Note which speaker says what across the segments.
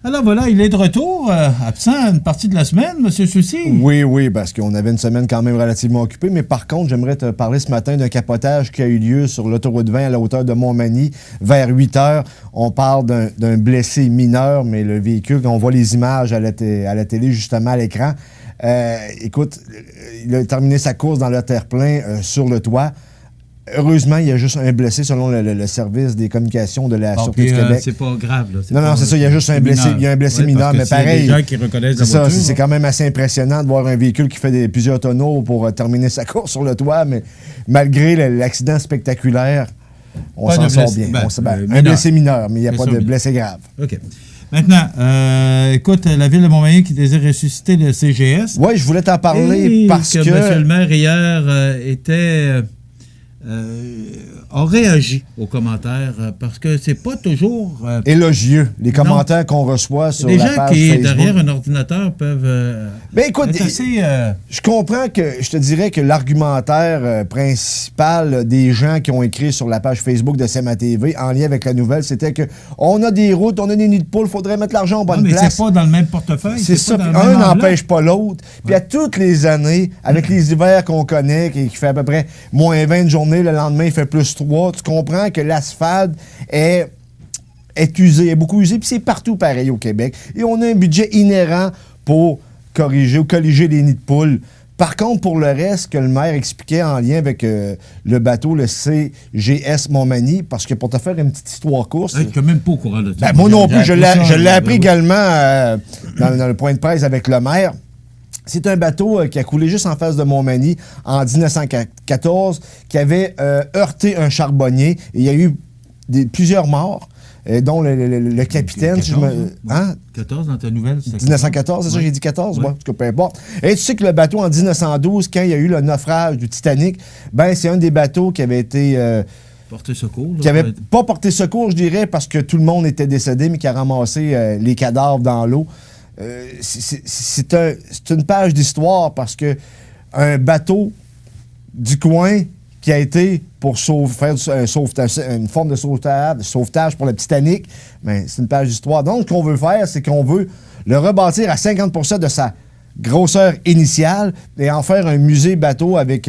Speaker 1: Alors voilà, il est de retour, absent une partie de la semaine, M. Soucy.
Speaker 2: Oui, parce qu'on avait une semaine quand même relativement occupée, mais par contre, j'aimerais te parler ce matin d'un capotage qui a eu lieu sur l'autoroute 20 à la hauteur de Montmagny vers 8 heures. On parle d'un blessé mineur, mais le véhicule, on voit les images à la télé, justement, à l'écran. Écoute, il a terminé sa course dans le terre-plein sur le toit. Heureusement, il y a juste un blessé selon le service des communications de la Sûreté du Québec.
Speaker 1: C'est pas grave. Là.
Speaker 2: Non, c'est ça, il y a juste un blessé, il y a un blessé mineur, mais pareil.
Speaker 1: Il y a des gens qui reconnaissent la voiture.
Speaker 2: C'est quand même assez impressionnant de voir un véhicule qui fait plusieurs tonneaux pour terminer sa course sur le toit, mais malgré l'accident spectaculaire, on s'en sort bien. Un blessé mineur, mais il n'y a pas de blessé grave.
Speaker 1: OK. Maintenant, écoute, la Ville de Montmagny qui désire ressusciter le CGS.
Speaker 2: Oui, je voulais t'en parler parce que...
Speaker 1: M. le maire, hier, a réagi aux commentaires parce que c'est pas toujours...
Speaker 2: élogieux, les commentaires qu'on reçoit sur la page Facebook.
Speaker 1: Les gens qui, derrière un ordinateur, peuvent
Speaker 2: écoute,
Speaker 1: être assez...
Speaker 2: Je comprends que, je te dirais que l'argumentaire principal des gens qui ont écrit sur la page Facebook de CMA-TV en lien avec la nouvelle, c'était que on a des routes, on a des nids de poules, il faudrait mettre l'argent en bonne place.
Speaker 1: Mais c'est pas dans le même portefeuille.
Speaker 2: C'est ça, un n'empêche pas l'autre. Puis à toutes les années, avec les hivers qu'on connaît, qui fait à peu près moins 20 de journée, le lendemain, il fait plus 3. Tu comprends que l'asphalte est usé, est beaucoup usé, puis c'est partout pareil au Québec. Et on a un budget inhérent pour corriger ou colliger les nids de poules. Par contre, pour le reste, que le maire expliquait en lien avec le bateau, le CGS Montmagny, parce que pour te faire une petite histoire courte...
Speaker 1: Je suis même pas au courant de ça.
Speaker 2: Moi non plus, je l'ai appris également dans le point de presse avec le maire. C'est un bateau qui a coulé juste en face de Montmagny en 1914, qui avait heurté un charbonnier. Et il y a eu plusieurs morts, dont le capitaine.
Speaker 1: 14 dans ta nouvelle?
Speaker 2: 1914, c'est ça, j'ai dit 14? Ouais. En tout cas, peu importe. Et tu sais que le bateau, en 1912, quand il y a eu le naufrage du Titanic, c'est un des bateaux qui avait été...
Speaker 1: porté secours.
Speaker 2: Qui n'avait pas porté secours, je dirais, parce que tout le monde était décédé, mais qui a ramassé les cadavres dans l'eau. C'est une page d'histoire parce que un bateau du coin qui a été pour faire une forme de sauvetage pour le Titanic, c'est une page d'histoire. Donc, ce qu'on veut faire, c'est qu'on veut le rebâtir à 50% de sa grosseur initiale et en faire un musée bateau avec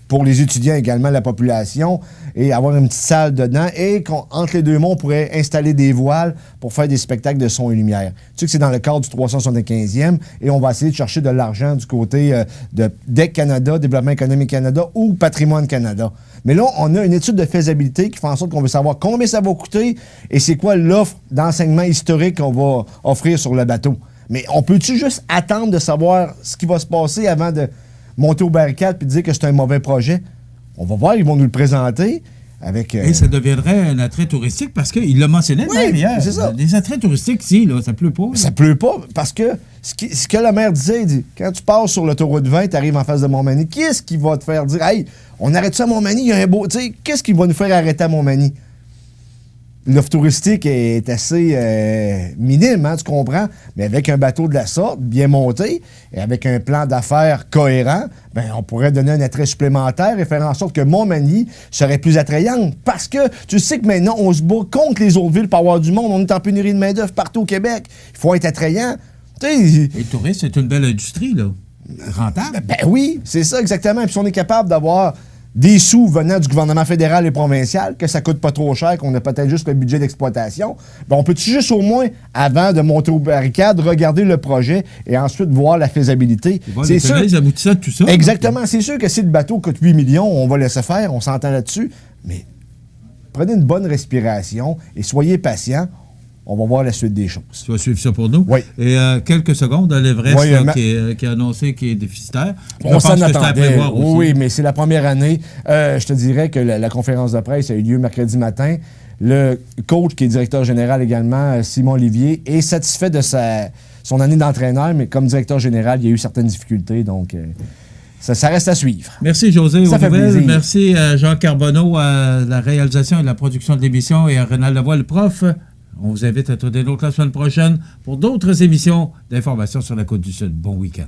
Speaker 2: pour les étudiants également, la population, et avoir une petite salle dedans. Et entre les deux monts, on pourrait installer des voiles pour faire des spectacles de son et lumière. Tu sais que c'est dans le cadre du 375e, et on va essayer de chercher de l'argent du côté de DEC Canada, Développement économique Canada ou Patrimoine Canada. Mais là, on a une étude de faisabilité qui fait en sorte qu'on veut savoir combien ça va coûter et c'est quoi l'offre d'enseignement historique qu'on va offrir sur le bateau. Mais on peut-tu juste attendre de savoir ce qui va se passer avant de monter aux barricades et de dire que c'est un mauvais projet? On va voir, ils vont nous le présenter avec...
Speaker 1: Et ça deviendrait un attrait touristique parce qu'il l'a mentionné hier.
Speaker 2: C'est ça.
Speaker 1: Les attraits touristiques, ici, là, ça pleut pas.
Speaker 2: Ça pleut pas parce que ce que le maire disait, il dit, quand tu passes sur l'autoroute 20, tu arrives en face de Montmagny, qu'est-ce qui va te faire dire, hey, on arrête ça à Montmagny, il y a un beau... Tu sais, qu'est-ce qui va nous faire arrêter à Montmagny? L'offre touristique est assez minime, hein, tu comprends? Mais avec un bateau de la sorte, bien monté, et avec un plan d'affaires cohérent, on pourrait donner un attrait supplémentaire et faire en sorte que Montmagny serait plus attrayante. Parce que tu sais que maintenant, on se bat contre les autres villes pour avoir du monde. On est en pénurie de main-d'œuvre partout au Québec. Il faut être attrayant.
Speaker 1: Et le tourisme, c'est une belle industrie, là. Rentable.
Speaker 2: Oui, c'est ça, exactement. Puis si on est capable d'avoir des sous venant du gouvernement fédéral et provincial, que ça coûte pas trop cher, qu'on a peut-être juste le budget d'exploitation, on peut juste au moins, avant de monter aux barricades, regarder le projet et ensuite voir la faisabilité.
Speaker 1: C'est sûr. Les aboutissants de tout ça.
Speaker 2: Exactement. C'est sûr que si le bateau coûte 8 millions, on va laisser faire, on s'entend là-dessus, mais prenez une bonne respiration et soyez patient. On va voir la suite des choses.
Speaker 1: Tu vas suivre ça pour nous?
Speaker 2: Oui.
Speaker 1: Et quelques secondes, l'Everest qui a annoncé qu'il est déficitaire.
Speaker 2: On s'en attendait. Oui, mais c'est la première année. Je te dirais que la conférence de presse a eu lieu mercredi matin. Le coach, qui est directeur général également, Simon Olivier, est satisfait de son année d'entraîneur, mais comme directeur général, il y a eu certaines difficultés, donc... Ça reste à suivre.
Speaker 1: Merci, José.
Speaker 2: Ça fait plaisir.
Speaker 1: Merci à Jean Carbonneau à la réalisation et la production de l'émission et à Rénal Lavoie, le prof. On vous invite à trouver d'autres la semaine prochaine pour d'autres émissions d'informations sur la Côte-du-Sud. Bon week-end.